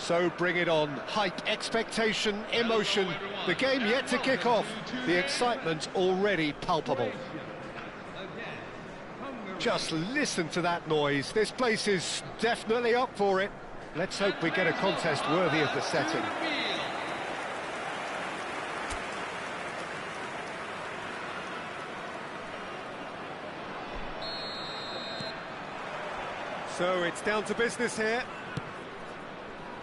So bring it on. Hype, expectation, emotion. The game yet to kick off. The excitement already palpable. Just listen to that noise. This place is definitely up for it. Let's hope we get a contest worthy of the setting. So it's down to business here.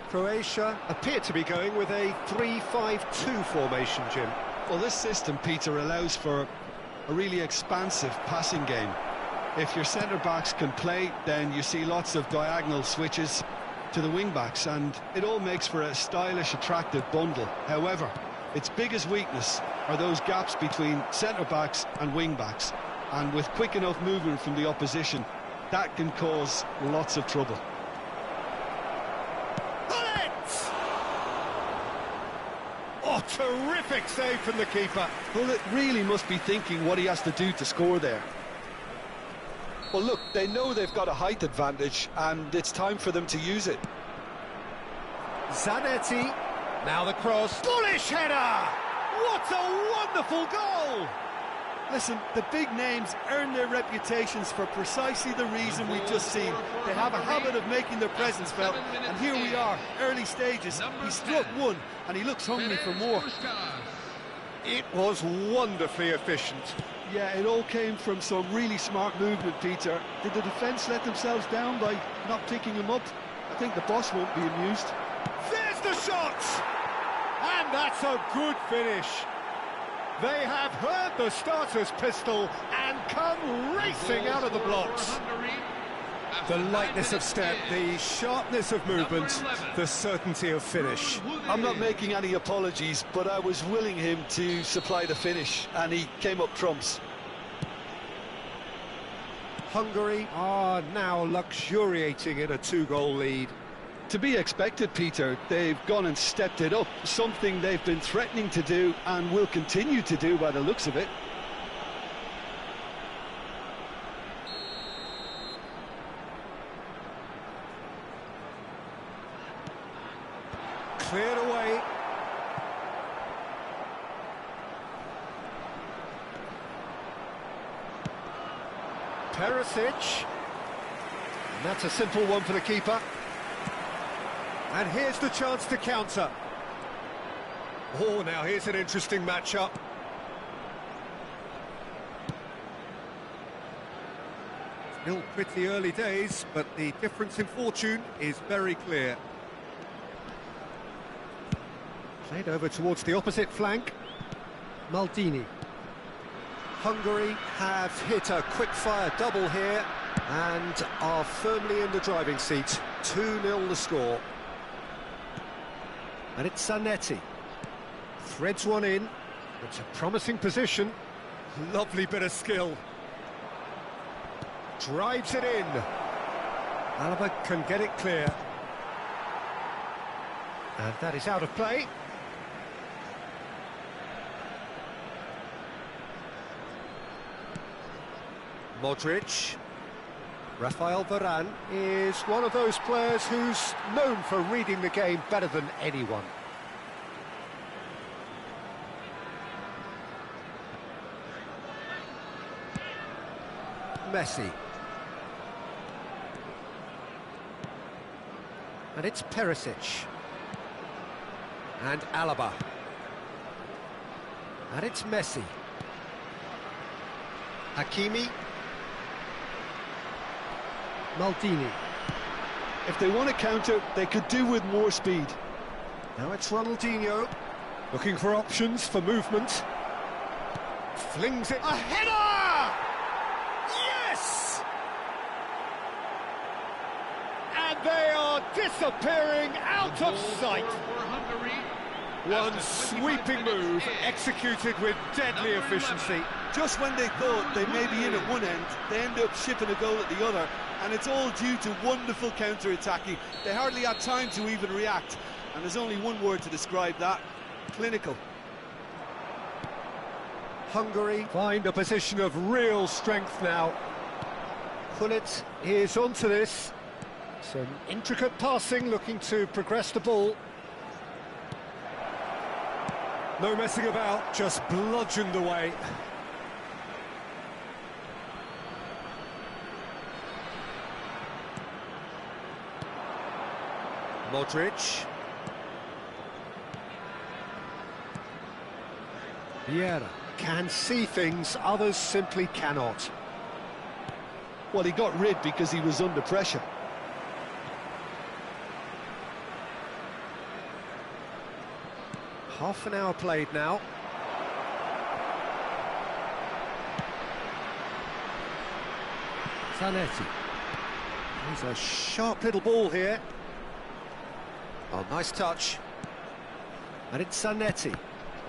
Croatia appear to be going with a 3-5-2 formation, Jim. Well, this system, Peter, allows for a really expansive passing game. If your centre-backs can play, then you see lots of diagonal switches to the wing-backs, and it all makes for a stylish, attractive bundle. However, its biggest weakness are those gaps between centre-backs and wing-backs, and with quick enough movement from the opposition, that can cause lots of trouble. Oh, terrific save from the keeper. Well, it really must be thinking what he has to do to score there. Well, look, they know they've got a height advantage, and it's time for them to use it. Zanetti, now the cross. Bullish header! What a wonderful goal! Listen, the big names earn their reputations for precisely the reason we've just seen. They have a habit of making their presence felt, and here we are, early stages. He struck one, and he looks hungry for more. It was wonderfully efficient. Yeah, it all came from some really smart movement, Peter. Did the defence let themselves down by not picking him up? I think the boss won't be amused. There's the shot! And that's a good finish. They have heard the starter's pistol and come racing out of the blocks. The lightness of step, the sharpness of movement, the certainty of finish. I'm not making any apologies, but I was willing him to supply the finish, and he came up trumps. Hungary are now luxuriating in a 2-goal lead. To be expected, Peter. They've gone and stepped it up, something they've been threatening to do and will continue to do by the looks of it. Cleared away. Perisic. And that's a simple one for the keeper. And here's the chance to counter. Oh, now here's an interesting matchup. Still pretty early days, but the difference in fortune is very clear. Played over towards the opposite flank. Maldini. Hungary have hit a quick-fire double here and are firmly in the driving seat. 2-0 the score. And it's Zanetti. Threads one in. It's a promising position. Lovely bit of skill. Drives it in. Alaba can get it clear. And that is out of play. Modric. Rafael Varane is one of those players who's known for reading the game better than anyone. Messi. And it's Perisic. And Alaba. And it's Messi. Hakimi. Maldini. If they want to counter, they could do with more speed. Now it's Ronaldinho, looking for options for movement. Flings it. A header! Yes! And they are disappearing out of sight. One sweeping move executed with deadly efficiency. Just when they thought they may be in at one end, they end up shipping a goal at the other, and it's all due to wonderful counter-attacking. They hardly had time to even react, and there's only one word to describe that: clinical. Hungary find a position of real strength now. Gullit is onto this. Some intricate passing, looking to progress the ball. No messing about, just bludgeoned away. Modric. Vieira can see things others simply cannot. Well, he got rid because he was under pressure. Half an hour played now. Zanetti. He's a sharp little ball here. Oh, nice touch. And it's Zanetti.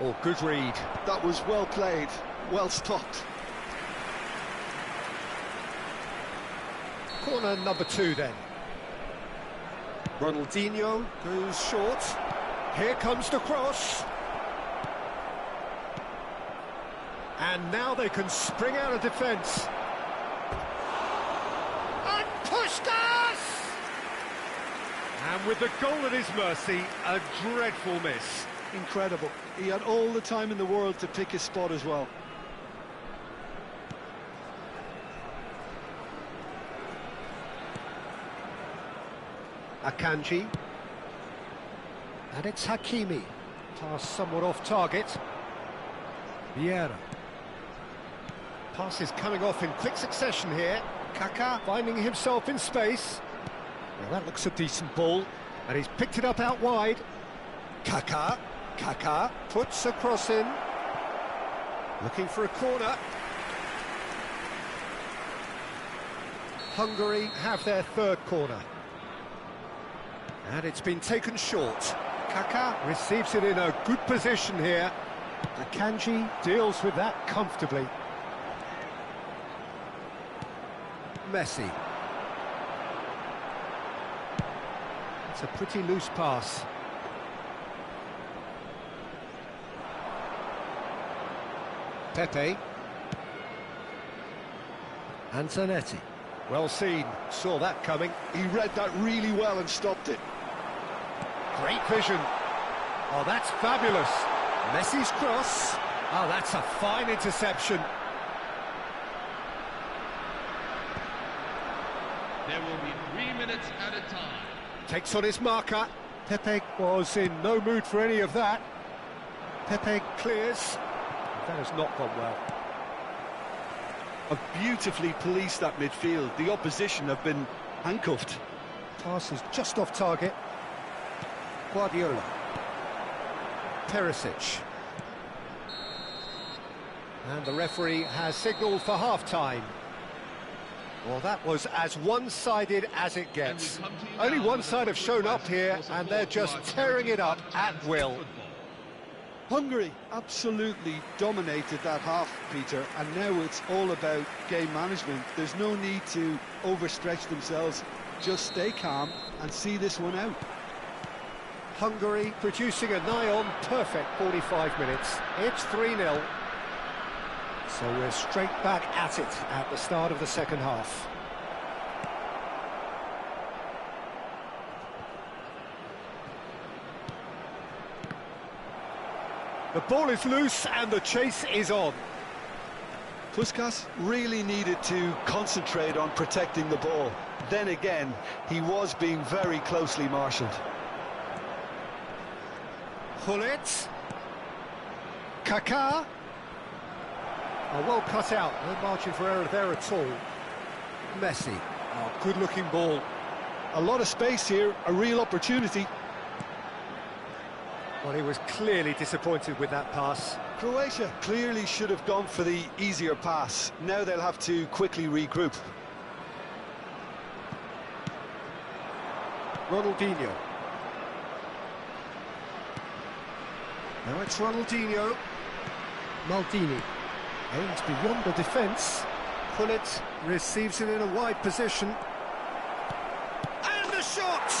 Oh, good read. That was well played, well stopped. Corner number 2 then. Ronaldinho goes short. Here comes the cross. And now they can spring out of defence. And Puskas! And with the goal at his mercy, a dreadful miss. Incredible. He had all the time in the world to pick his spot as well. Akanji. And it's Hakimi. Pass somewhat off target. Vieira. Pass is coming off in quick succession here. Kaká finding himself in space. Well, that looks a decent ball. And he's picked it up out wide. Kaká puts a cross in. Looking for a corner. Hungary have their third corner. And it's been taken short. Kaká receives it in a good position here. Akanji deals with that comfortably. Messi. It's a pretty loose pass. Pepe. And Zanetti. Well seen, saw that coming. He read that really well and stopped it. Great vision. Oh, that's fabulous. Messi's cross. Oh, that's a fine interception. There will be 3 minutes at a time. Takes on his marker. Pepe was in no mood for any of that. Pepe clears. That has not gone well. Have beautifully policed that midfield. The opposition have been handcuffed. Pass is just off target. Guardiola. Perisic. And the referee has signalled for half-time. Well, that was as one-sided as it gets. Only one side have shown up here, and they're just tearing it up at will. Hungary absolutely dominated that half, Peter, and now it's all about game management. There's no need to overstretch themselves. Just stay calm and see this one out. Hungary producing a nigh-on perfect 45 minutes. It's 3-0. So we're straight back at it at the start of the second half. The ball is loose and the chase is on. Puskas really needed to concentrate on protecting the ball. Then again, he was being very closely marshalled. Hullet. Kaká. Oh, well cut out, no margin for error there at all. Messi. Oh, good-looking ball. A lot of space here, a real opportunity. Well, he was clearly disappointed with that pass. Croatia clearly should have gone for the easier pass. Now they'll have to quickly regroup. Ronaldinho. Now it's Ronaldinho. Maldini aims beyond the defence. Hullet receives it in a wide position. And the shot!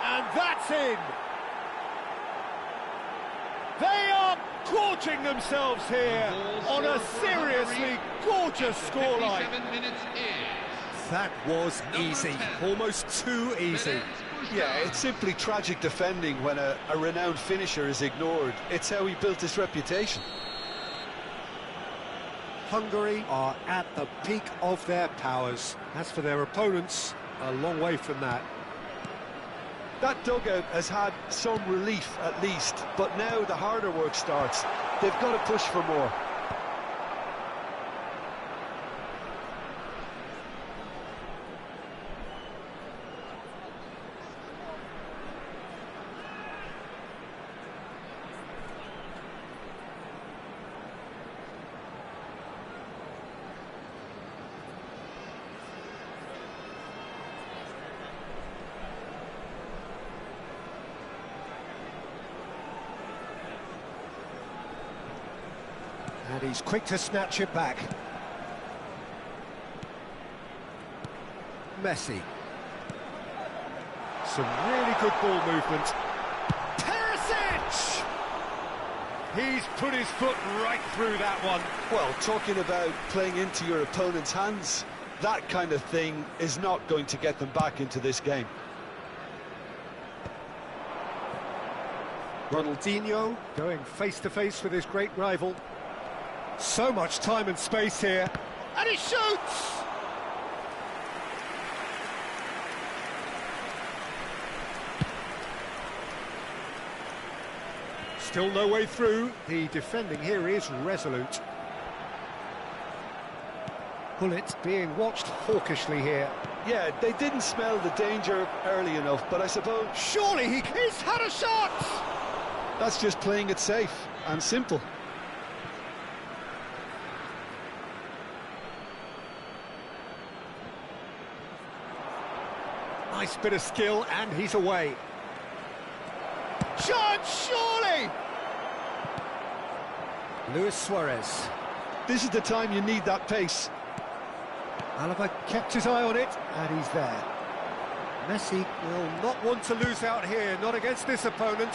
And that's in! They are gorging themselves here on a seriously gorgeous scoreline. 57 minutes in. That was easy, almost too easy. Yeah, it's simply tragic defending when a renowned finisher is ignored. It's how he built his reputation. Hungary are at the peak of their powers. As for their opponents, a long way from that. That dugout has had some relief at least, but now the harder work starts. They've got to push for more. And he's quick to snatch it back. Messi. Some really good ball movement. Perisic! He's put his foot right through that one. Well, talking about playing into your opponent's hands, that kind of thing is not going to get them back into this game. Ronaldinho going face-to-face with his great rival. So much time and space here. And he shoots! Still no way through. The defending here is resolute. Gullit being watched hawkishly here. Yeah, they didn't smell the danger early enough, but I suppose... Surely he's had a shot! That's just playing it safe and simple. Nice bit of skill, and he's away. Chance, surely! Luis Suarez. This is the time you need that pace. Alaba kept his eye on it, and he's there. Messi will not want to lose out here, not against this opponent.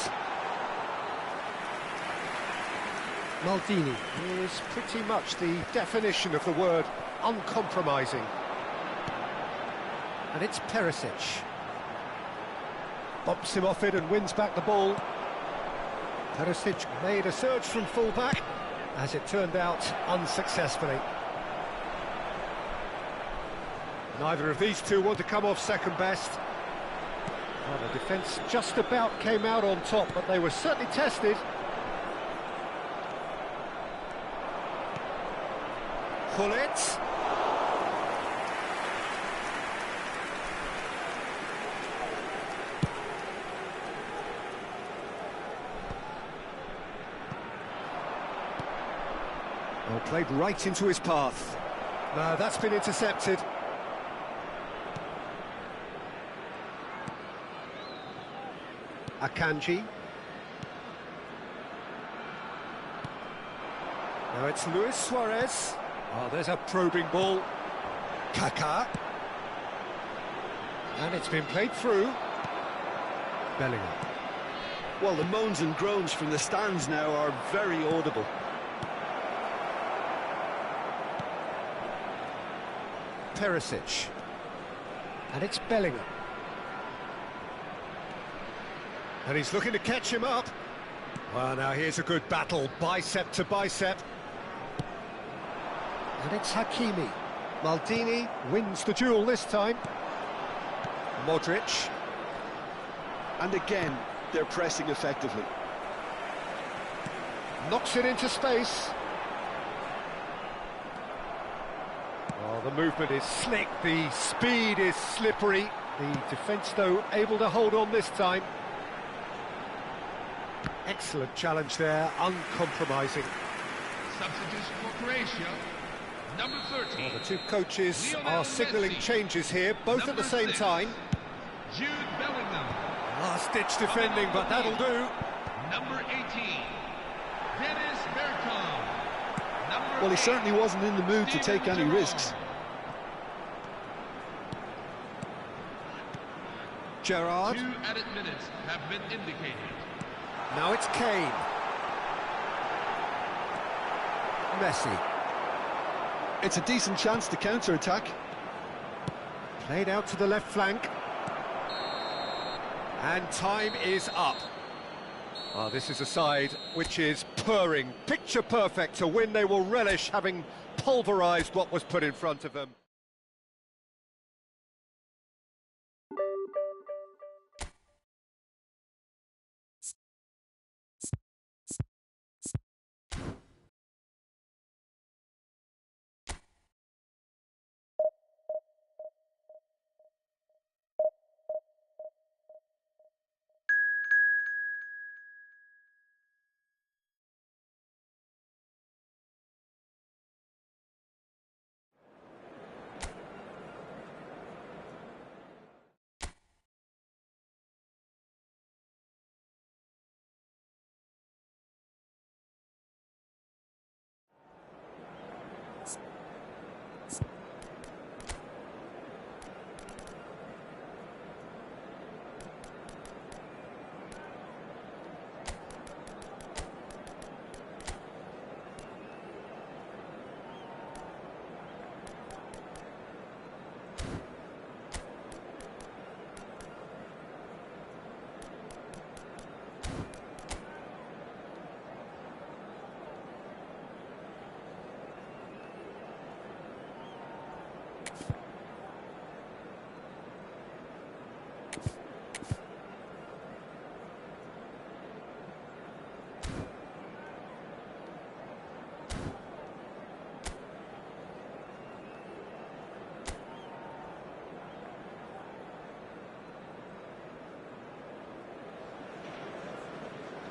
Maldini is pretty much the definition of the word uncompromising. And it's Perisic. Bumps him off it and wins back the ball. Perisic made a surge from full-back, as it turned out, unsuccessfully. Neither of these two want to come off second best. Well, the defence just about came out on top, but they were certainly tested. Gullit. Well, played right into his path. No, that's been intercepted. Akanji. Now it's Luis Suarez. Oh, there's a probing ball. Kaká. And it's been played through. Bellingham. Well, the moans and groans from the stands now are very audible. Perisic. And it's Bellingham. And he's looking to catch him up. Well, now here's a good battle, bicep to bicep. And it's Hakimi. Maldini wins the duel this time. Modric. And again, they're pressing effectively. Knocks it into space. Oh, the movement is slick, the speed is slippery. The defence, though, able to hold on this time. Excellent challenge there, uncompromising. Substitution for Croatia, number 13. Well, the two coaches are signalling changes here, both at the same time. Jude Bellingham. Last-ditch defending, but that'll do. Number 18, Dennis Bergkamp. Number Well, he 8, certainly wasn't in the mood to take any risks. Gerrard. 2 added minutes have been indicated. Now it's Kane. Messi. It's a decent chance to counter-attack. Played out to the left flank. And time is up. Oh, this is a side which is purring, picture perfect to win. They will relish having pulverised what was put in front of them.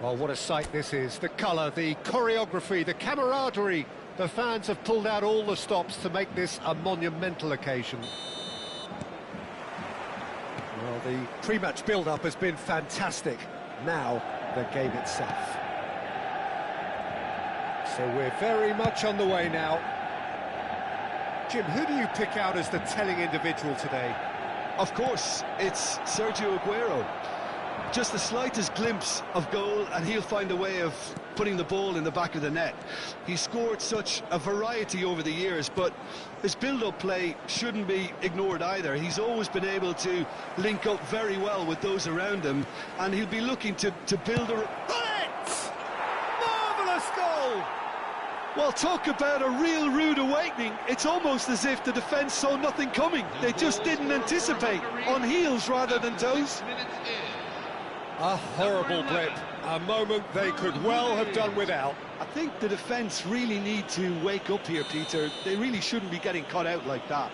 Well, what a sight this is. The colour, the choreography, the camaraderie. The fans have pulled out all the stops to make this a monumental occasion. Well, the pre-match build-up has been fantastic. Now, the game itself. So we're very much on the way now. Jim, who do you pick out as the telling individual today? Of course, it's Sergio Aguero. Just the slightest glimpse of goal and he'll find a way of putting the ball in the back of the net. He's scored such a variety over the years, but his build-up play shouldn't be ignored either. He's always been able to link up very well with those around him, and he'll be looking to build a... Bullet! Marvellous goal! Well, talk about a real rude awakening. It's almost as if the defence saw nothing coming. They just didn't anticipate, on heels rather than toes. A horrible blip, a moment they could well have done without. I think the defence really need to wake up here, Peter. They really shouldn't be getting caught out like that.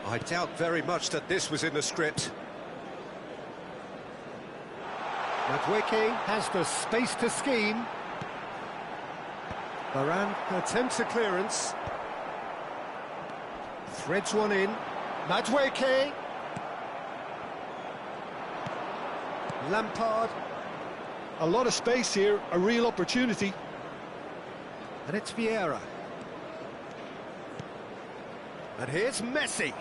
I doubt very much that this was in the script. Madueke has the space to scheme. Varane attempts a clearance. Threads one in. Madueke. Lampard. A lot of space here, a real opportunity. And it's Vieira. And here's Messi.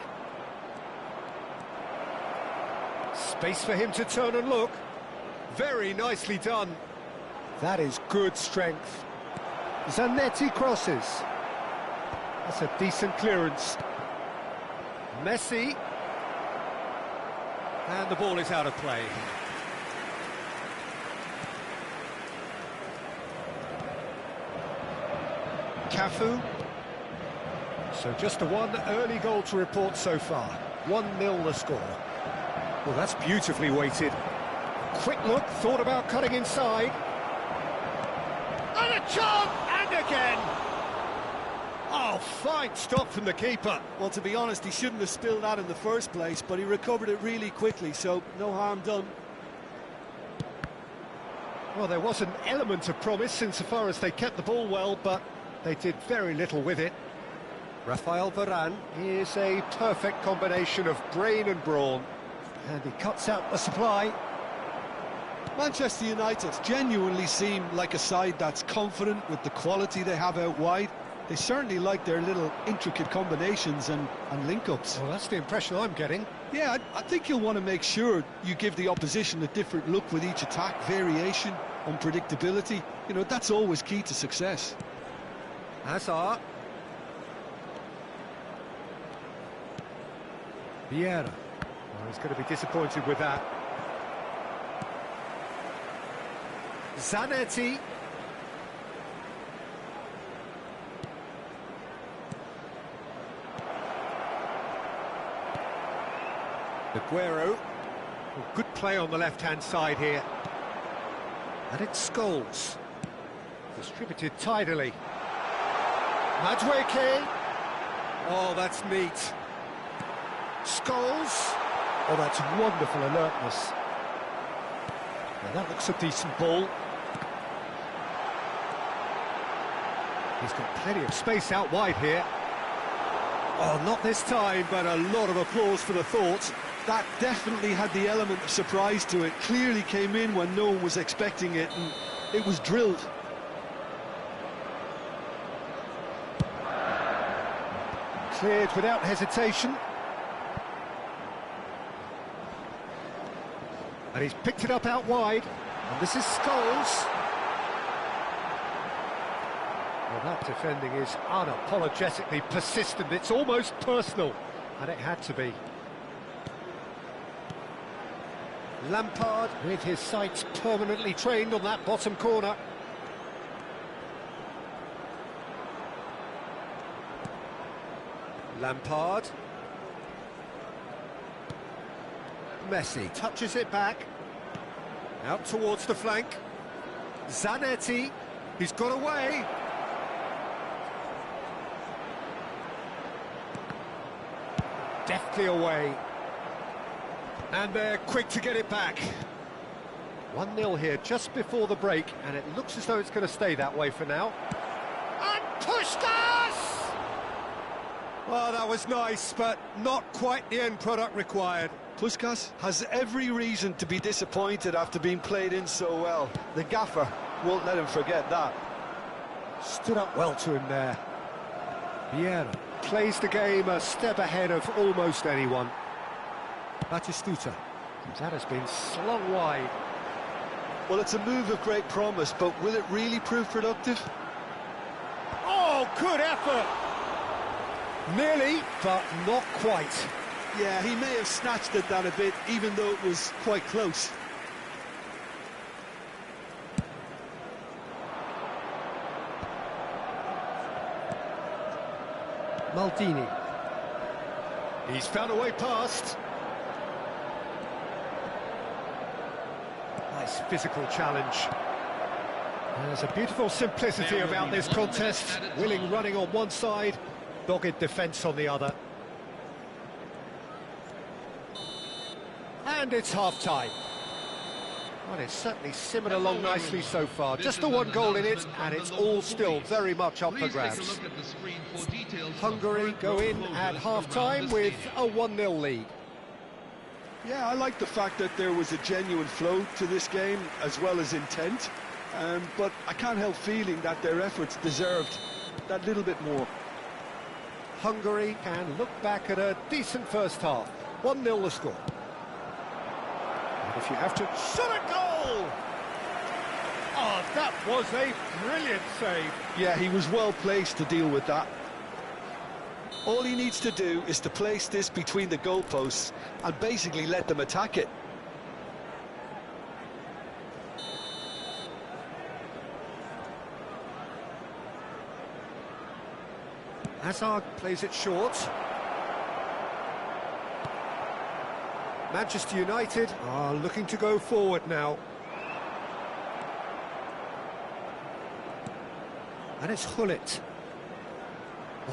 Space for him to turn and look. Very nicely done. That is good strength. Zanetti crosses. That's a decent clearance. Messi. And the ball is out of play. Cafu. So just the one early goal to report so far. 1-0 the score. Well, that's beautifully weighted. Quick look, thought about cutting inside. And a chance! And again! Oh, fine stop from the keeper. Well, to be honest, he shouldn't have spilled that in the first place, but he recovered it really quickly, so no harm done. Well, there was an element of promise insofar as they kept the ball well, but they did very little with it. Rafael Varane is a perfect combination of brain and brawn. And he cuts out the supply. Manchester United genuinely seem like a side that's confident with the quality they have out wide. They certainly like their little intricate combinations and link-ups. Well, that's the impression I'm getting. Yeah, I think you'll want to make sure you give the opposition a different look with each attack. Variation, unpredictability, you know, that's always key to success. Hazard. Vieira. Oh, he's going to be disappointed with that. Zanetti. Aguero. Oh, good play on the left-hand side here. And it's Scholes. Distributed tidily. Madueke. Oh, that's neat. Scholes. Oh, that's wonderful alertness. Now that looks a decent ball. He's got plenty of space out wide here. Oh, not this time, but a lot of applause for the thought. That definitely had the element of surprise to it. Clearly came in when no one was expecting it, and it was drilled. Cleared without hesitation. And he's picked it up out wide. And this is Scholes. Well, that defending is unapologetically persistent. It's almost personal. And it had to be. Lampard with his sights permanently trained on that bottom corner. Lampard. Messi touches it back. Out towards the flank. Zanetti. He's got away. Deftly away. And they're quick to get it back. 1-0 here just before the break, and it looks as though it's going to stay that way for now. And Puskás! Oh, that was nice, but not quite the end product required. Puskás has every reason to be disappointed after being played in so well. The gaffer won't let him forget that. Stood up well to him there. Vieira plays the game a step ahead of almost anyone. Batistuta. That has been slung wide. Well, it's a move of great promise, but will it really prove productive? Oh, good effort! Nearly, but not quite. Yeah, he may have snatched at that a bit, even though it was quite close. Maldini. He's found a way past. Nice physical challenge. There's a beautiful simplicity about this contest. Willing running on one side, dogged defence on the other. And it's half-time. Well, it's certainly simmered along nicely so far. Just the one goal in it, and it's all still very much up for grabs. Hungary go in at half-time with a 1-0 lead. Yeah, I like the fact that there was a genuine flow to this game, as well as intent. But I can't help feeling that their efforts deserved that little bit more. Hungary can look back at a decent first half. 1-0 the score. And if you have to... Shot a goal! Oh, that was a brilliant save. Yeah, he was well placed to deal with that. All he needs to do is to place this between the goalposts and basically let them attack it. Hazard plays it short. Manchester United are looking to go forward now. And it's Hullet.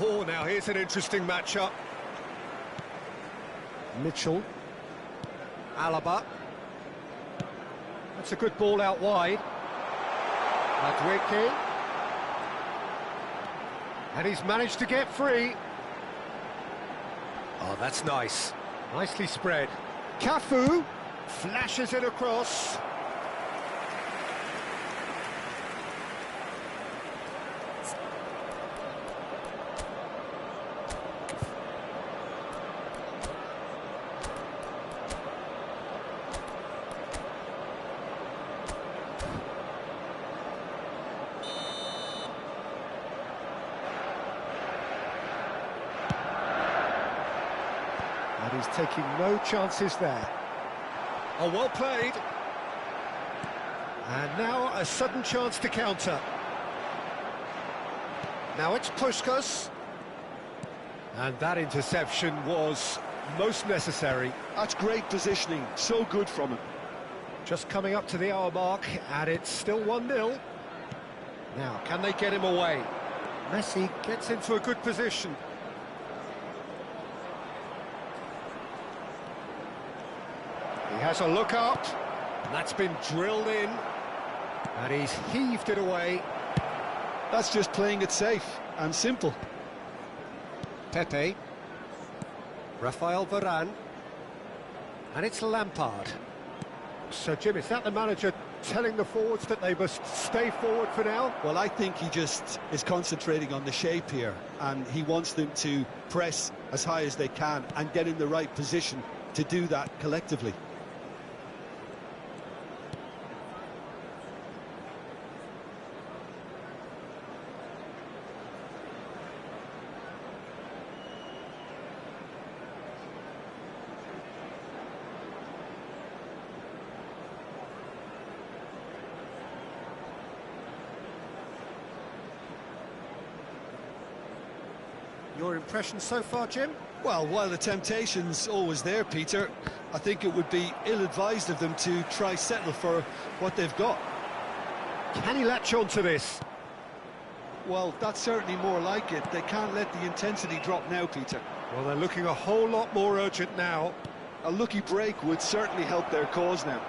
Oh, now here's an interesting matchup. Mitchell. Alaba. That's a good ball out wide. Madueke. And he's managed to get free. Oh, that's nice. Nicely spread. Cafu flashes it across. And he's taking no chances there. Oh, well played. And now a sudden chance to counter. Now it's Puskás. And that interception was most necessary. That's great positioning, so good from him. Just coming up to the hour mark, and it's still 1-0. Now, can they get him away? Messi gets into a good position. He has a look up, and that's been drilled in. And he's heaved it away. That's just playing it safe and simple. Pepe. Rafael Varane. And it's Lampard. So, Jim, is that the manager telling the forwards that they must stay forward for now? Well, I think he just is concentrating on the shape here, and he wants them to press as high as they can and get in the right position to do that collectively. Your impression so far, Jim? Well, while the temptation's always there, Peter, I think it would be ill-advised of them to try settle for what they've got. Can he latch on to this? Well, that's certainly more like it. They can't let the intensity drop now, Peter. Well, they're looking a whole lot more urgent now. A lucky break would certainly help their cause now.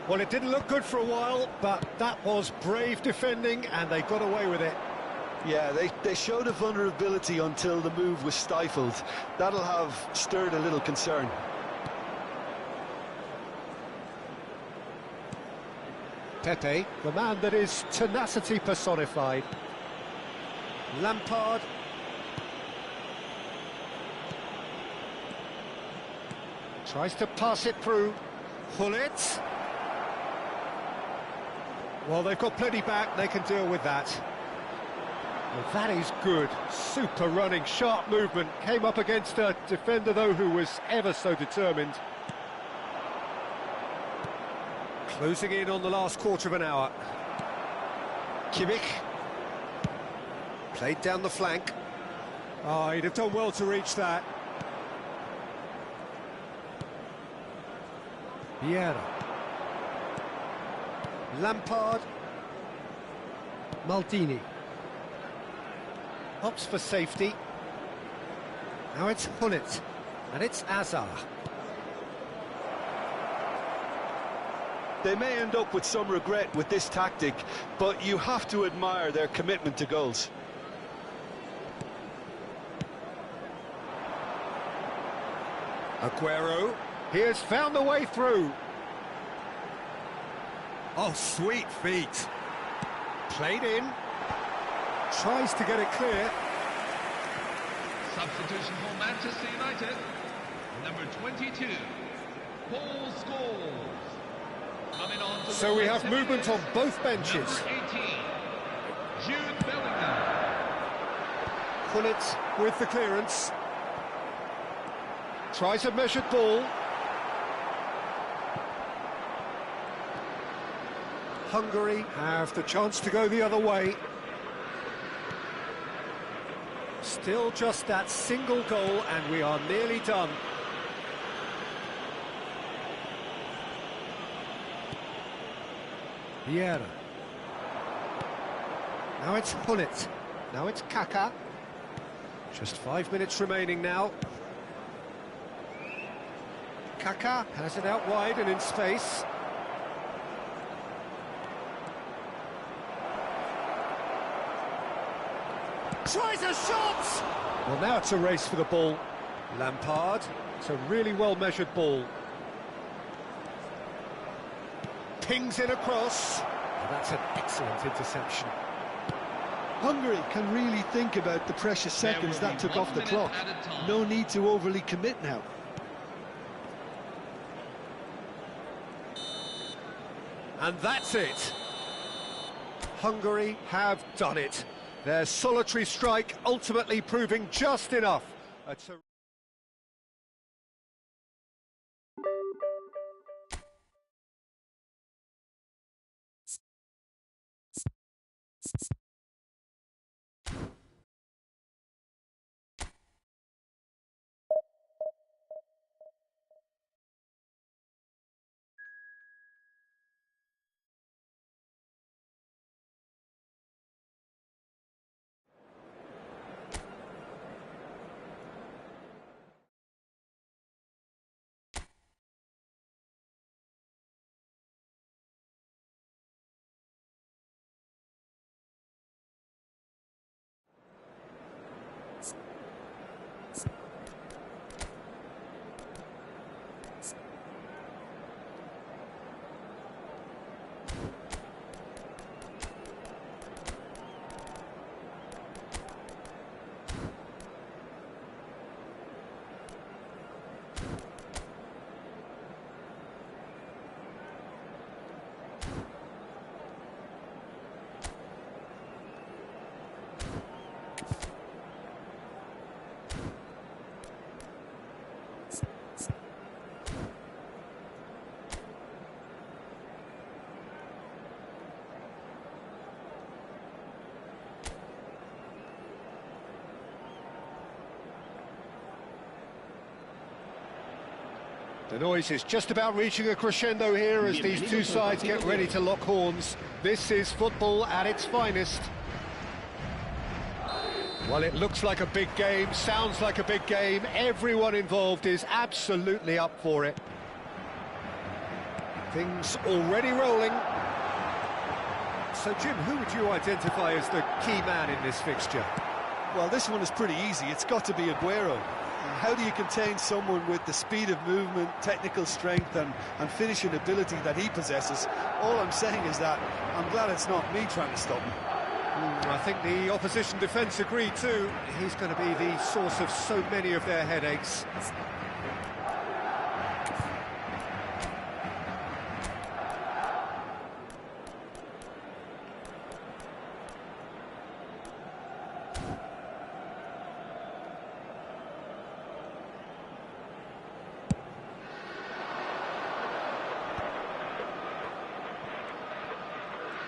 Well, it didn't look good for a while, but that was brave defending, and they got away with it. Yeah, they showed a vulnerability until the move was stifled. That'll have stirred a little concern. Pepe, the man that is tenacity personified. Lampard. Tries to pass it through. Gullit. Well, they've got plenty back, they can deal with that. Well, that is good. Super running, sharp movement. Came up against a defender, though, who was ever so determined. Closing in on the last quarter of an hour. Kimmich. Played down the flank. Oh, he'd have done well to reach that. Vieira. Lampard. Maldini. Opts for safety. Now it's Gullit. And it's Azar. They may end up with some regret with this tactic, but you have to admire their commitment to goals. Aguero. He has found the way through. Oh, sweet feet. Played in. Tries to get it clear. Substitution for Manchester United. Number 22, Paul Scholes. Coming on to So we have movement on both benches. Number 18, Jude Bellingham. Gullit with the clearance. Tries a measured ball. Hungary have the chance to go the other way. Still just that single goal, and we are nearly done. Vieira. Now it's Gullit. Now it's Kaká. Just 5 minutes remaining now. Kaká has it out wide and in space. Tries a shot! Well, now it's a race for the ball. Lampard. It's a really well-measured ball. Pings it across. And that's an excellent interception. Hungary can really think about the precious seconds that took off the clock. No need to overly commit now. And that's it. Hungary have done it. Their solitary strike ultimately proving just enough. The noise is just about reaching a crescendo here as these two sides get ready to lock horns. This is football at its finest. Well, it looks like a big game, sounds like a big game. Everyone involved is absolutely up for it. Things already rolling. So, Jim, who would you identify as the key man in this fixture? Well, this one is pretty easy. It's got to be Aguero. How do you contain someone with the speed of movement, technical strength and finishing ability that he possesses? All I'm saying is that I'm glad it's not me trying to stop him. I think the opposition defence agree too. He's going to be the source of so many of their headaches.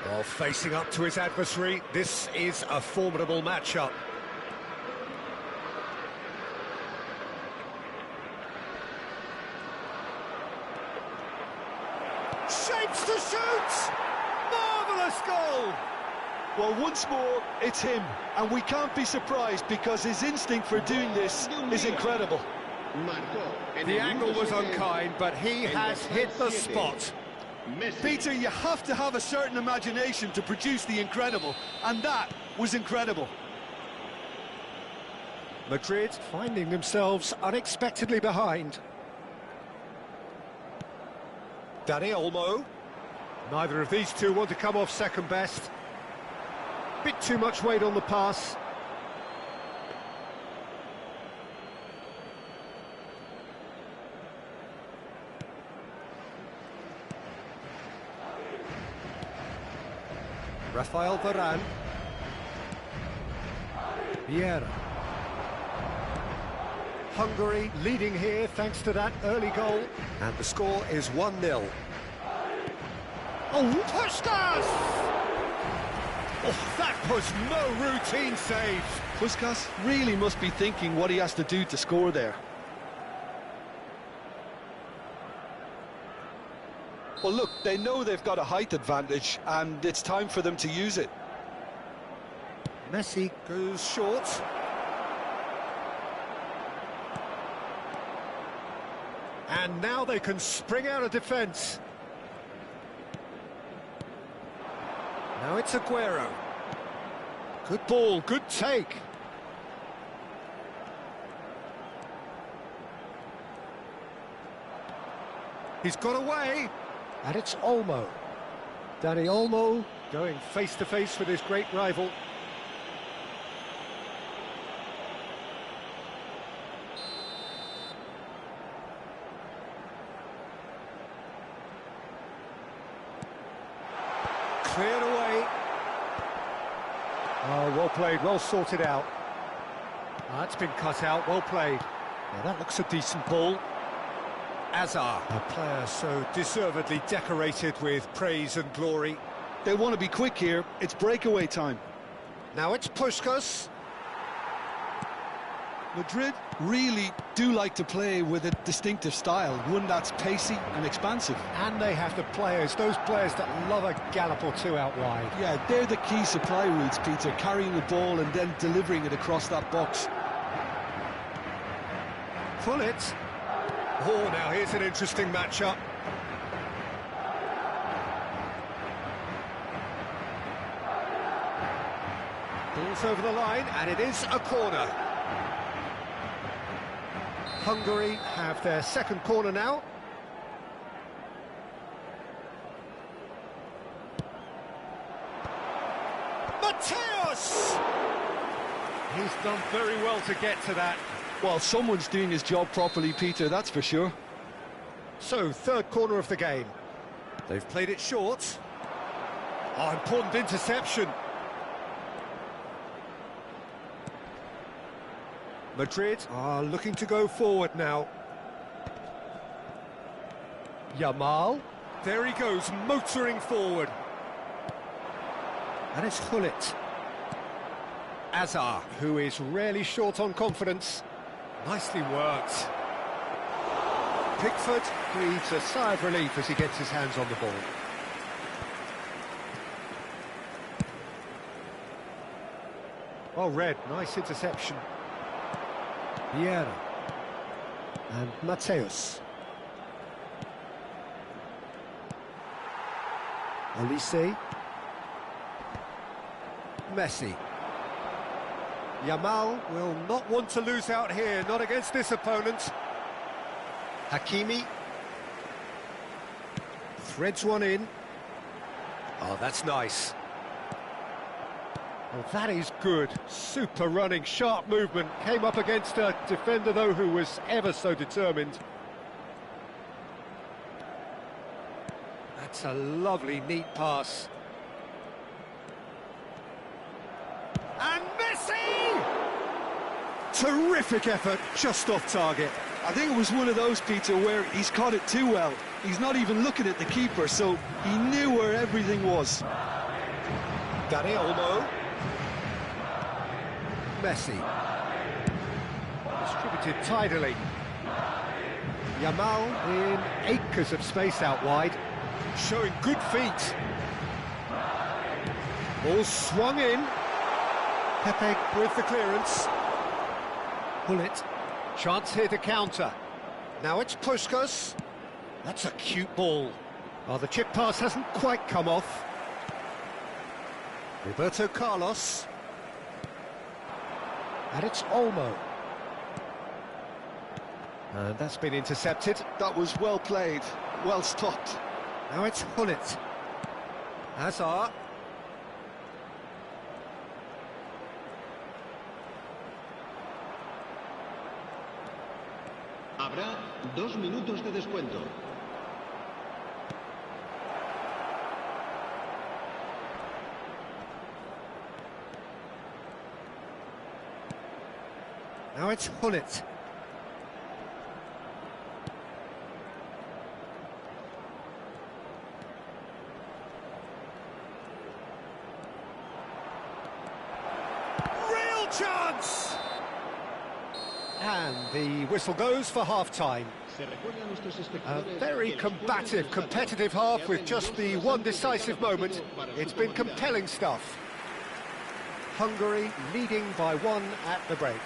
Well, facing up to his adversary, this is a formidable matchup. Shapes to shoot! Marvellous goal! Well, once more, it's him, and we can't be surprised because his instinct for doing this is incredible. The angle was unkind, but he has hit the spot. Peter, you have to have a certain imagination to produce the incredible, and that was incredible. Madrid finding themselves unexpectedly behind. Dani Olmo. Neither of these two want to come off second best. Bit too much weight on the pass. Rafael Varane. Vieira. Hungary leading here thanks to that early goal. And the score is 1-0. Oh, Puskas! Oh, that was no routine save. Puskas really must be thinking what he has to do to score there. Well, look, they know they've got a height advantage, and it's time for them to use it. Messi goes short. And now they can spring out of defence. Now it's Aguero. Good ball, good take. He's got away. And it's Olmo. Dani Olmo going face-to-face with his great rival. Cleared away. Oh, well played, well sorted out. That's been cut out, well played. Now that looks a decent ball. Azar, a player so deservedly decorated with praise and glory. They want to be quick here. It's breakaway time. Now it's Puskás. Madrid really do like to play with a distinctive style, one that's pacey and expansive. And they have the players, those players that love a gallop or two out wide. Yeah, they're the key supply routes, Peter, carrying the ball and then delivering it across that box. Gullit. Oh, now here's an interesting matchup. Ball's over the line, and it is a corner. Hungary have their second corner now. Matthäus! He's done very well to get to that. Well, someone's doing his job properly, Peter, that's for sure. So, third corner of the game. They've played it short. Oh, important interception. Madrid are looking to go forward now. Yamal. There he goes, motoring forward. And it's Gullit. Azar, who is rarely short on confidence. Nicely worked. Pickford breathes a sigh of relief as he gets his hands on the ball. Well read, nice interception. Vieira. And Matthäus. Olise. Messi. Yamal will not want to lose out here, not against this opponent. Hakimi. Threads one in. Oh, that's nice. Well, that is good. Super running, sharp movement. Came up against a defender, though, who was ever so determined. That's a lovely, neat pass. And Messi! Terrific effort, just off target. I think it was one of those, Peter, where he's caught it too well. He's not even looking at the keeper, so he knew where everything was. Dani Olmo. Messi. Distributed tidily. Yamal in acres of space out wide, showing good feet. Ball swung in. Pepe with the clearance. Gullit. Chance here to counter. Now it's Puskás. That's a cute ball. Oh, the chip pass hasn't quite come off. Roberto Carlos. And it's Olmo. And that's been intercepted. That was well played, well stopped. Now it's Gullit. Azar. Habrá 2 minutos de descuento. Now it's Gullit. Real chance! And the whistle goes for half-time. A very combative, competitive half with just the one decisive moment. It's been compelling stuff. Hungary leading by 1 at the break.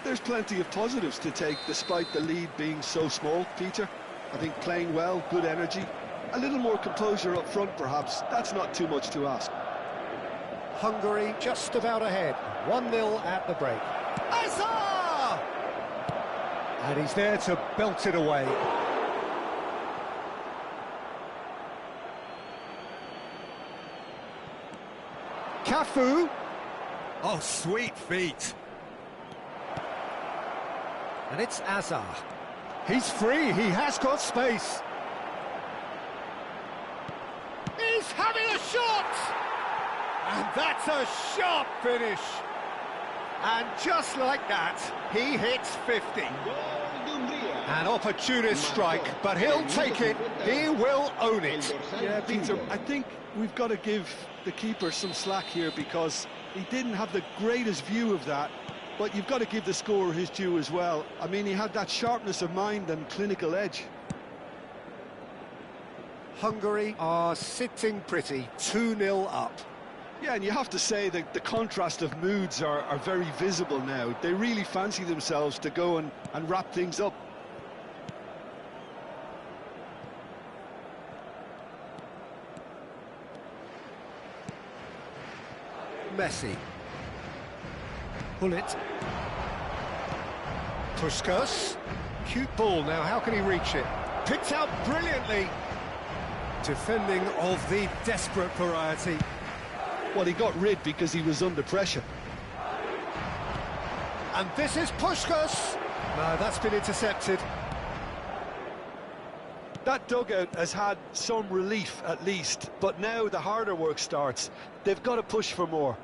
There's plenty of positives to take despite the lead being so small, Peter. I think playing well, good energy, a little more composure up front perhaps, that's not too much to ask. Hungary just about ahead, 1-0 at the break. Azar! And he's there to belt it away. Cafu. Oh, sweet feet. And it's Azar. He's free, he has got space. He's having a shot! And that's a sharp finish. And just like that, he hits 50. An opportunist strike, but he'll take it. He will own it. Yeah, Peter, I think we've got to give the keeper some slack here because he didn't have the greatest view of that. But you've got to give the scorer his due as well. I mean, he had that sharpness of mind and clinical edge. Hungary are sitting pretty, 2-0 up. Yeah, and you have to say that the contrast of moods are very visible now. They really fancy themselves to go and wrap things up. Messi. Hullet. Puskas. Cute ball now, how can he reach it? Picked out brilliantly. Defending of the desperate variety. Well, he got rid because he was under pressure. And this is Puskas. No, that's been intercepted. That dugout has had some relief at least, but now the harder work starts. They've got to push for more.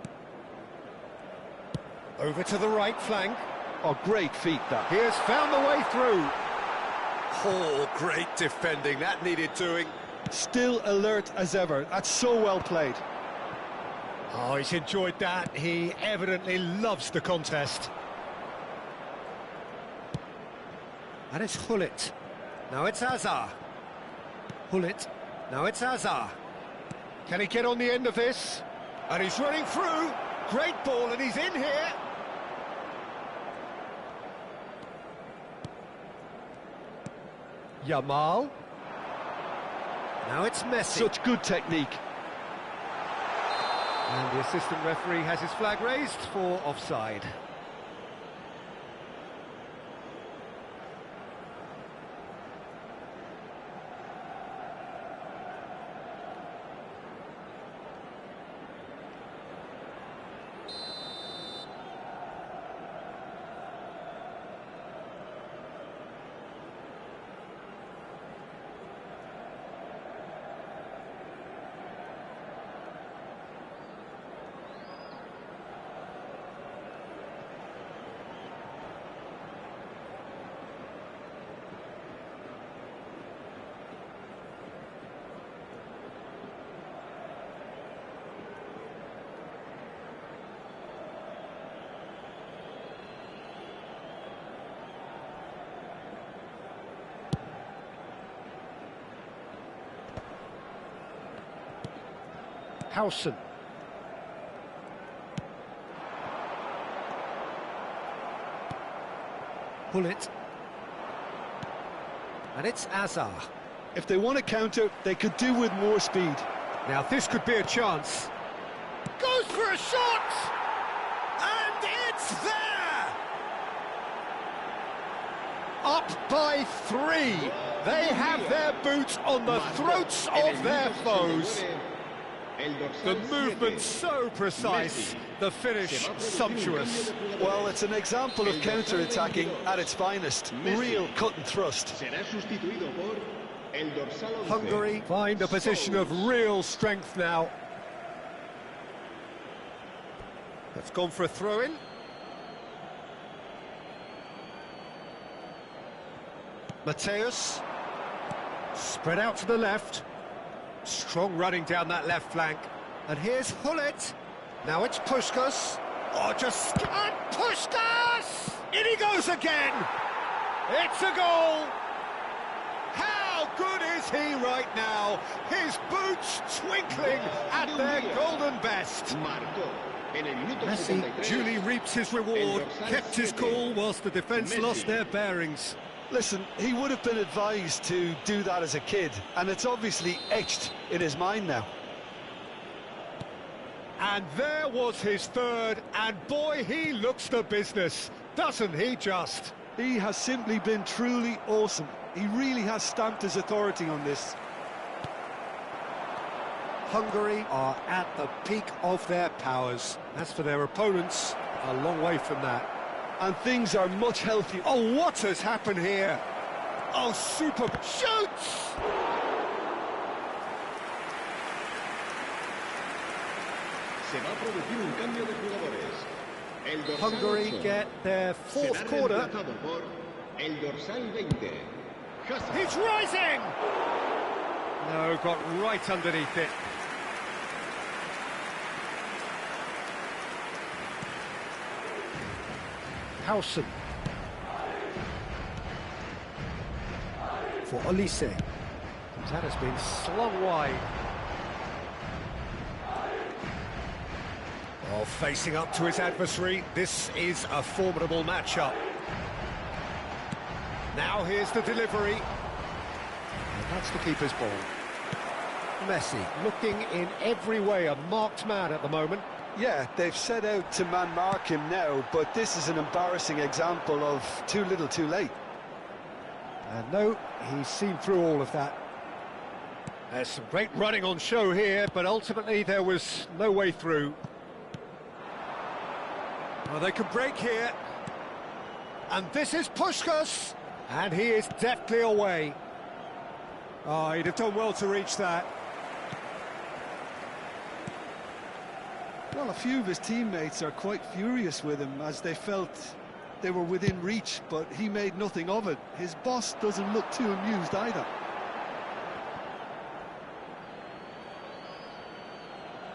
Over to the right flank. Oh, great feat that. He has found the way through. Oh, great defending, that needed doing. Still alert as ever. That's so well played. Oh, he's enjoyed that. He evidently loves the contest. And it's Hullet. Now it's Hazard. Hullet. Now it's Hazard. Can he get on the end of this? And he's running through. Great ball, and he's in here. Yamal. Now it's Messi. Such good technique. And the assistant referee has his flag raised for offside. Howson. Hullet. And it's Hazard. If they want to counter, they could do with more speed. Now this could be a chance. Goes for a shot! And it's there! Up by 3. They have their boots on the throats of their foes. The movement so precise, the finish sumptuous. Well, it's an example of counter-attacking at its finest. Real cut and thrust. Hungary find a position of real strength now. That's gone for a throw-in. Mateus. Spread out to the left. Strong running down that left flank. And here's Hullet. Now it's Puskas. Oh, just... And Puskas! In he goes again! It's a goal! How good is he right now? His boots twinkling at their golden best. Messi duly reaps his reward, kept his cool whilst the defence lost their bearings. Listen, he would have been advised to do that as a kid, and it's obviously etched in his mind now. And there was his third, and boy, he looks the business, doesn't he just? He has simply been truly awesome. He really has stamped his authority on this. Hungary are at the peak of their powers. As for their opponents, a long way from that. And things are much healthier. Oh, what has happened here? Oh, super... Shoots! Se va a producir un cambio de jugadores. El dorsal Hungary 8 get their fourth será quarter. reemplazado por el dorsal 20. Hazard. He's rising! No, got right underneath it. Howson. For Olise. That has been slung wide. Oh, facing up to his adversary, this is a formidable matchup. Now here's the delivery. And that's the keeper's ball. Messi looking in every way a marked man at the moment. Yeah, they've set out to man-mark him now, but this is an embarrassing example of too little too late. And no, he's seen through all of that. There's some great running on show here, but ultimately there was no way through. Well, they could break here. And this is Puskás. And he is deftly away. Oh, he'd have done well to reach that. Well, a few of his teammates are quite furious with him as they felt they were within reach, but he made nothing of it. His boss doesn't look too amused either.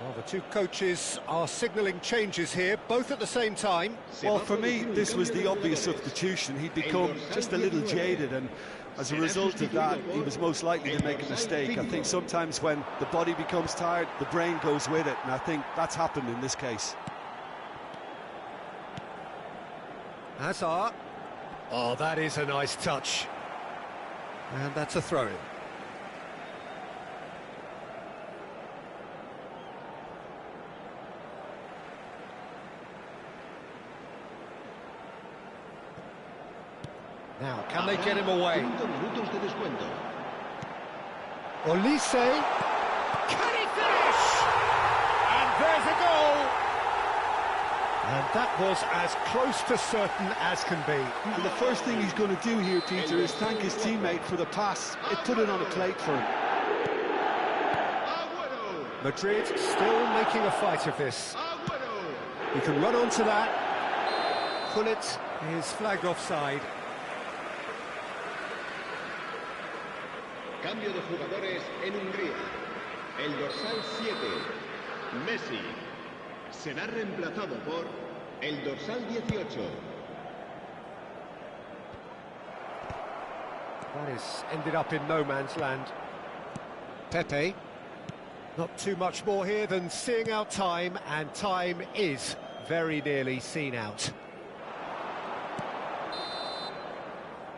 Well, the two coaches are signalling changes here, both at the same time. Well, for me, this was the obvious substitution. He'd become just a little jaded, and as a result of that, he was most likely to make a mistake. I think sometimes when the body becomes tired, the brain goes with it, and I think that's happened in this case. Hazard. Oh, that is a nice touch. And that's a throw-in. Now, can they get him away? 5 minutos de descuento. Olise. Can he finish? And there's a goal. And that was as close to certain as can be. And the first thing he's going to do here, Peter, is thank his teammate for the pass. It put it on a plate for him. Madrid still making a fight of this. He can run onto that. Gullit is flagged offside. Cambio de jugadores en Hungría. El dorsal 7, Messi, será reemplazado por el dorsal 18. That is ended up in no man's land. Pepe. Not too much more here than seeing out time, and time is very nearly seen out.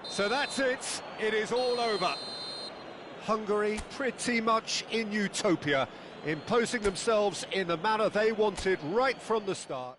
So that's it. It is all over. Hungary pretty much in utopia, imposing themselves in the manner they wanted right from the start.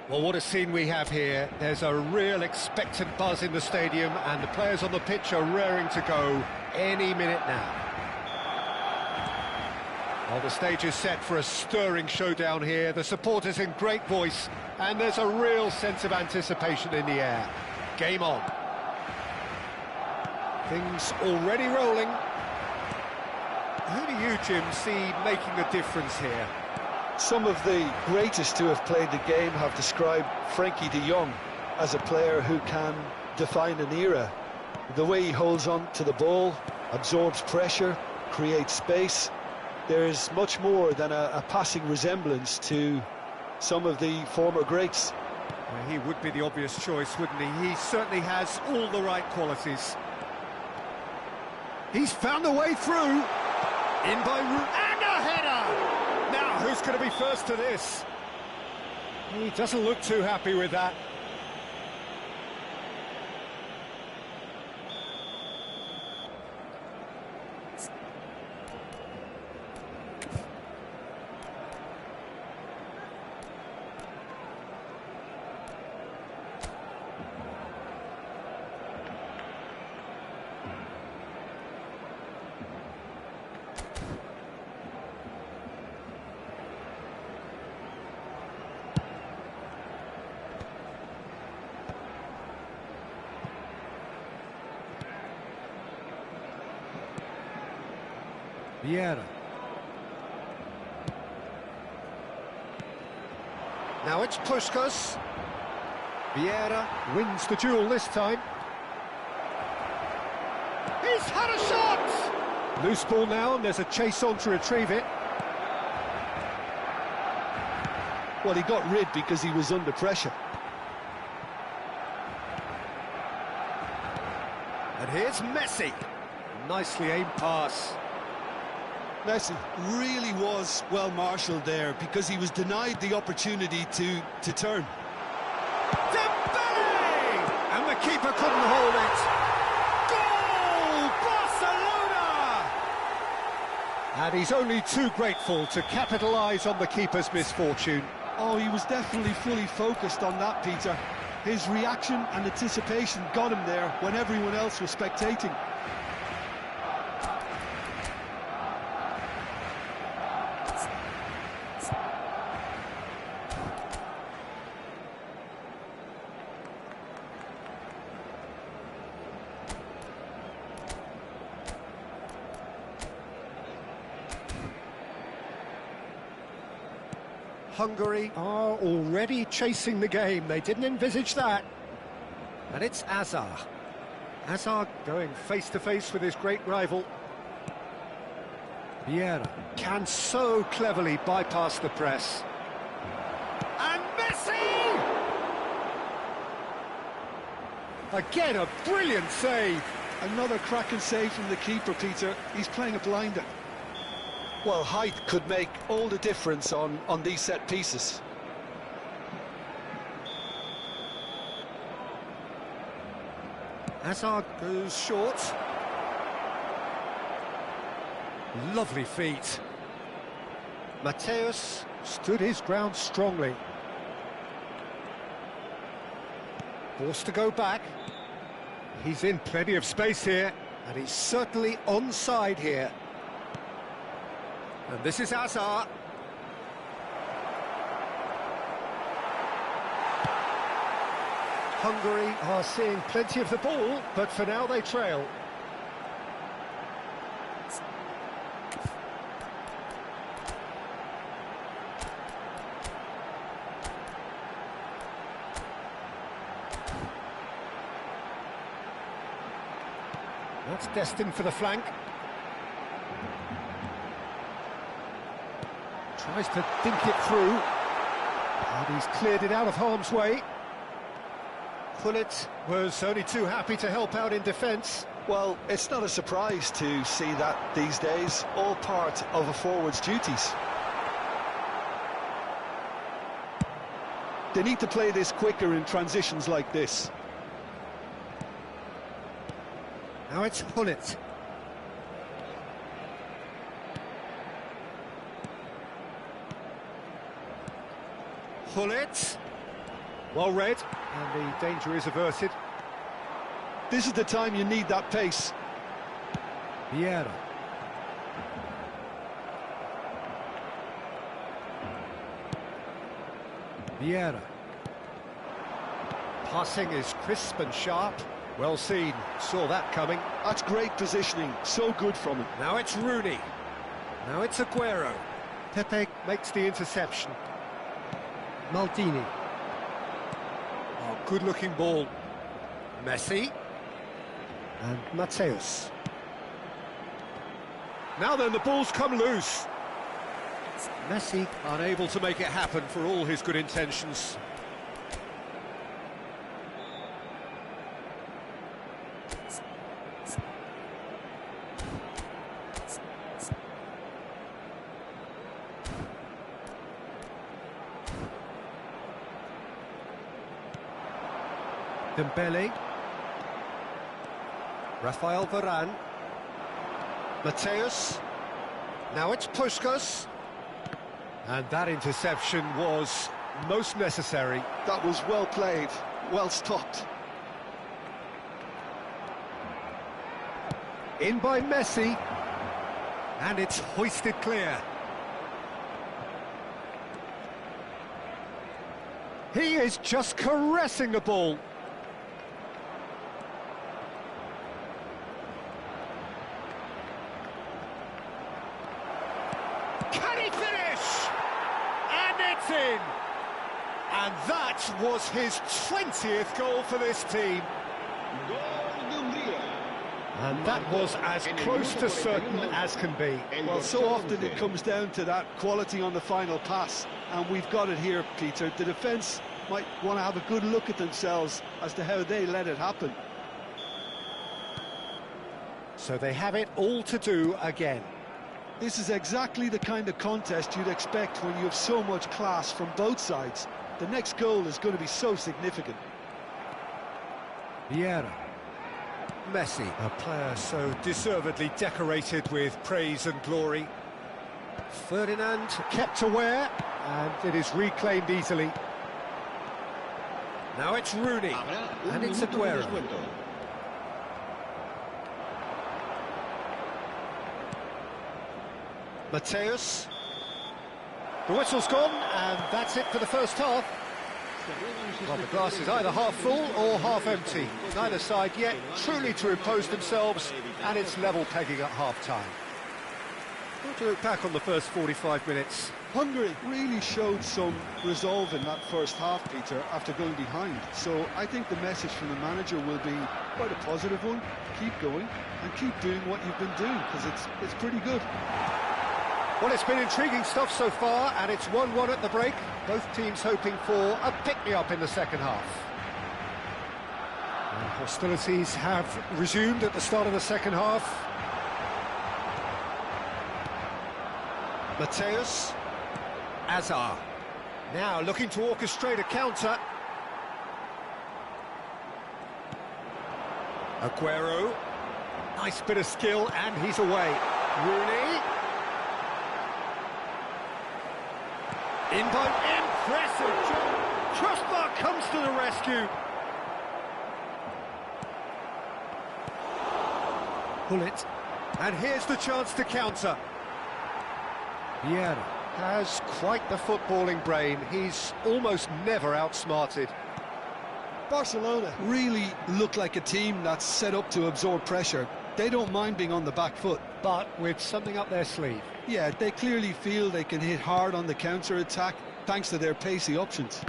Well, what a scene we have here. There's a real expectant buzz in the stadium, and the players on the pitch are raring to go any minute now. Well, the stage is set for a stirring showdown here. The supporters in great voice, and there's a real sense of anticipation in the air. Game on. Things already rolling. Who do you, Jim, see making a difference here? Some of the greatest who have played the game have described Frankie de Jong as a player who can define an era. The way he holds on to the ball, absorbs pressure, creates space. There is much more than a passing resemblance to some of the former greats. Well, he would be the obvious choice, wouldn't he? He certainly has all the right qualities. He's found a way through. In by route and a header! Now, who's going to be first to this? He doesn't look too happy with that. Vieira. Now it's Puskas. Vieira wins the duel this time. He's had a shot! Loose ball now, and there's a chase on to retrieve it. Well, he got rid because he was under pressure. And here's Messi. Nicely aimed pass. Messi really was well marshalled there because he was denied the opportunity to turn. Dembele! And the keeper couldn't hold it. Goal! Barcelona! And he's only too grateful to capitalise on the keeper's misfortune. Oh, he was definitely fully focused on that, Peter. His reaction and anticipation got him there when everyone else was spectating. Hungary are already chasing the game. They didn't envisage that. And it's Hazard. Hazard going face-to-face with his great rival. Vieira can so cleverly bypass the press. And Messi! Again, a brilliant save. Another cracking save from the keeper, Peter. He's playing a blinder. Well, height could make all the difference on these set pieces. Hazard goes short. Lovely feet. Mateus stood his ground strongly. Forced to go back. He's in plenty of space here, and he's certainly onside here. And this is Hazard. Hungary are seeing plenty of the ball, but for now they trail. That's destined for the flank. Tries to think it through. And he's cleared it out of harm's way. Pullet was only too happy to help out in defence. Well, it's not a surprise to see that these days, all part of a forward's duties. They need to play this quicker in transitions like this. Now it's Pullet. Pullet. Well read, and the danger is averted. This is the time you need that pace. Vieira. Vieira. Passing is crisp and sharp. Well seen, saw that coming. That's great positioning, so good from him. Now it's Rooney. Now it's Aguero. Pepe makes the interception. Maldini. Oh, good-looking ball. Messi. And Mateus. Now then, the ball's come loose. Messi unable to make it happen for all his good intentions. Dembele. Rafael Varane. Mateus. Now it's Puskas. And that interception was most necessary. That was well played, well stopped. In by Messi. And it's hoisted clear. He is just caressing the ball. Can he finish? And it's in! And that was his 20th goal for this team. And that was as close to certain as can be. Well, so often it comes down to that quality on the final pass, and we've got it here, Peter. The defence might want to have a good look at themselves as to how they let it happen. So they have it all to do again. This is exactly the kind of contest you'd expect when you have so much class from both sides. The next goal is going to be so significant. Vieira. Messi, a player so deservedly decorated with praise and glory. Ferdinand kept aware, and it is reclaimed easily. Now it's Rooney, and it's Aguero. Mateus. The whistle's gone, and that's it for the first half. Well, the glass is either half full or half empty. Neither side yet truly to impose themselves, and it's level pegging at half-time. What to look back on the first 45 minutes? Hungary really showed some resolve in that first half, Peter, after going behind. So I think the message from the manager will be quite a positive one. Keep going and keep doing what you've been doing, because it's pretty good. Well, it's been intriguing stuff so far, and it's 1-1 at the break. Both teams hoping for a pick-me-up in the second half. And hostilities have resumed at the start of the second half. Mateus. Azar. Now looking to orchestrate a counter. Aguero. Nice bit of skill, and he's away. Rooney. In by impressive. Crossbar comes to the rescue. Pull it. And here's the chance to counter. Vieira has quite the footballing brain. He's almost never outsmarted. Barcelona really look like a team that's set up to absorb pressure. They don't mind being on the back foot. But with something up their sleeve. Yeah, they clearly feel they can hit hard on the counter-attack thanks to their pacey options.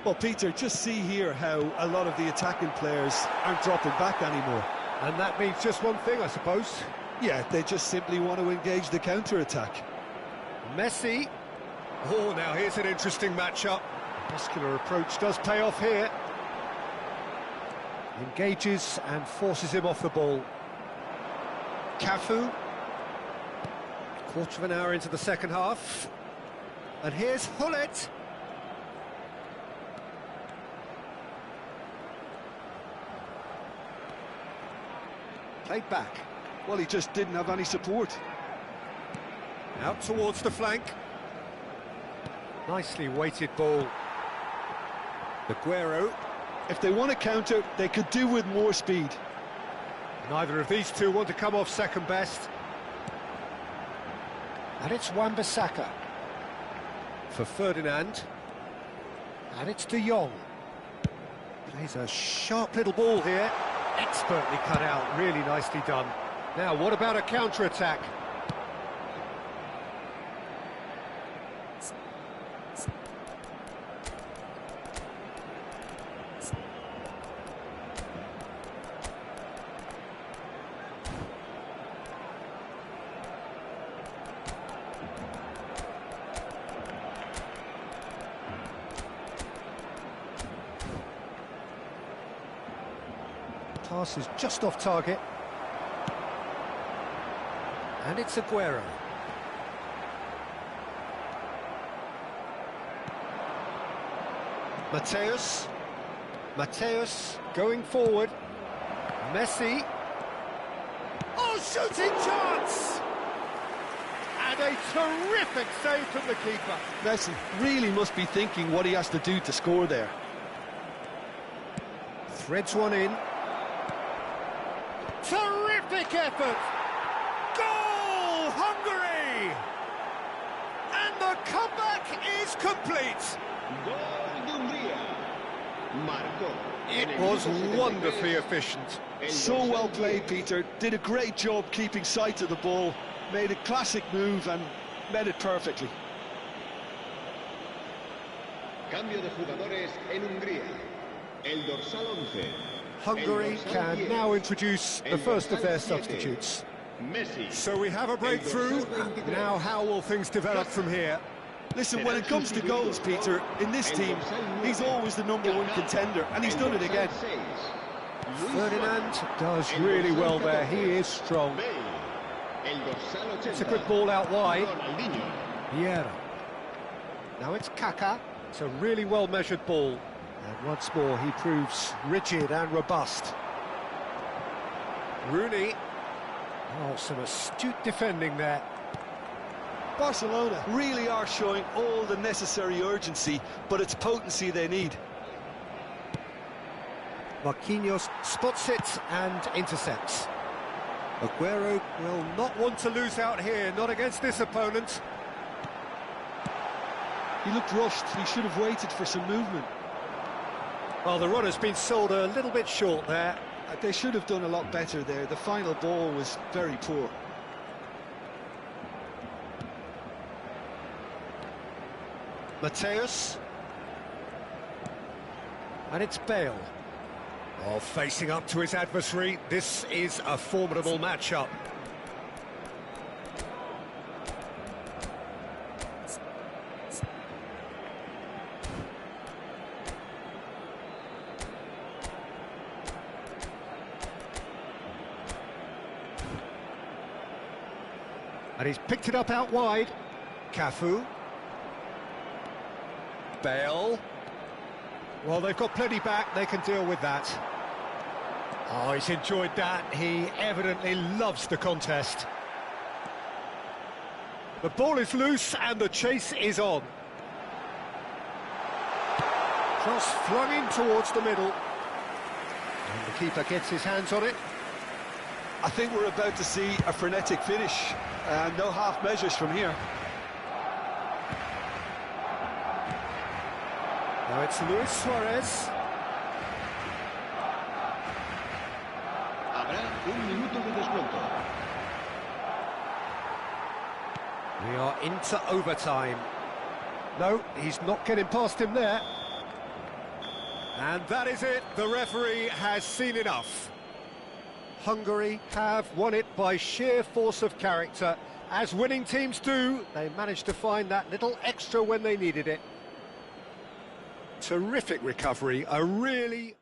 Well, Peter, just see here how a lot of the attacking players aren't dropping back anymore. And that means just one thing, I suppose. Yeah, they just simply want to engage the counter-attack. Messi. Oh, now here's an interesting matchup. Muscular approach does pay off here. Engages and forces him off the ball. Cafu. Quarter of an hour into the second half. And here's Hullet. Played back. Well, he just didn't have any support. Out towards the flank. Nicely weighted ball. Aguero. If they want to counter, they could do with more speed. Neither of these two want to come off second best. And it's Wan-Bissaka for Ferdinand. And it's De Jong. Plays a sharp little ball here. Expertly cut out, really nicely done. Now, what about a counter-attack? Pass is just off target. And it's Aguero. Mateus going forward. Messi. Oh, shooting chance! And a terrific save from the keeper. Messi really must be thinking what he has to do to score there. Threads one in. Terrific effort! Goal, Hungary! And the comeback is complete. Gol de Hungría. Marcó. It was wonderfully efficient. So well played, Peter. Did a great job keeping sight of the ball. Made a classic move and met it perfectly. Cambio de jugadores en Hungría. El dorsal 11. Hungary can now introduce the first of their substitutes. Messi. So we have a breakthrough. Now how will things develop from here? Listen, when it comes to goals, Peter, in this team, he's always the #1 contender, and he's done it again. Ferdinand does really well there. He is strong. It's a good ball out wide. Vieira. Now it's Kaká. It's a really well-measured ball. And once more, he proves rigid and robust. Rooney. Oh, some astute defending there. Barcelona really are showing all the necessary urgency, but it's potency they need. Marquinhos spots it and intercepts. Aguero will not want to lose out here, not against this opponent. He looked rushed. He should have waited for some movement. Well, the run has been sold a little bit short there. They should have done a lot better there. The final ball was very poor. Mateus. And it's Bale. Oh, facing up to his adversary. This is a formidable matchup. And he's picked it up out wide. Cafu. Bale. Well, they've got plenty back, they can deal with that. Oh, he's enjoyed that. He evidently loves the contest. The ball is loose and the chase is on. Cross flung in towards the middle. And the keeper gets his hands on it. I think we're about to see a frenetic finish. No half measures from here. Now it's Luis Suarez. Habrá un minuto de descuento. We are into overtime. No, he's not getting past him there. And that is it. The referee has seen enough. Hungary have won it by sheer force of character. As winning teams do, they managed to find that little extra when they needed it. Terrific recovery, a really...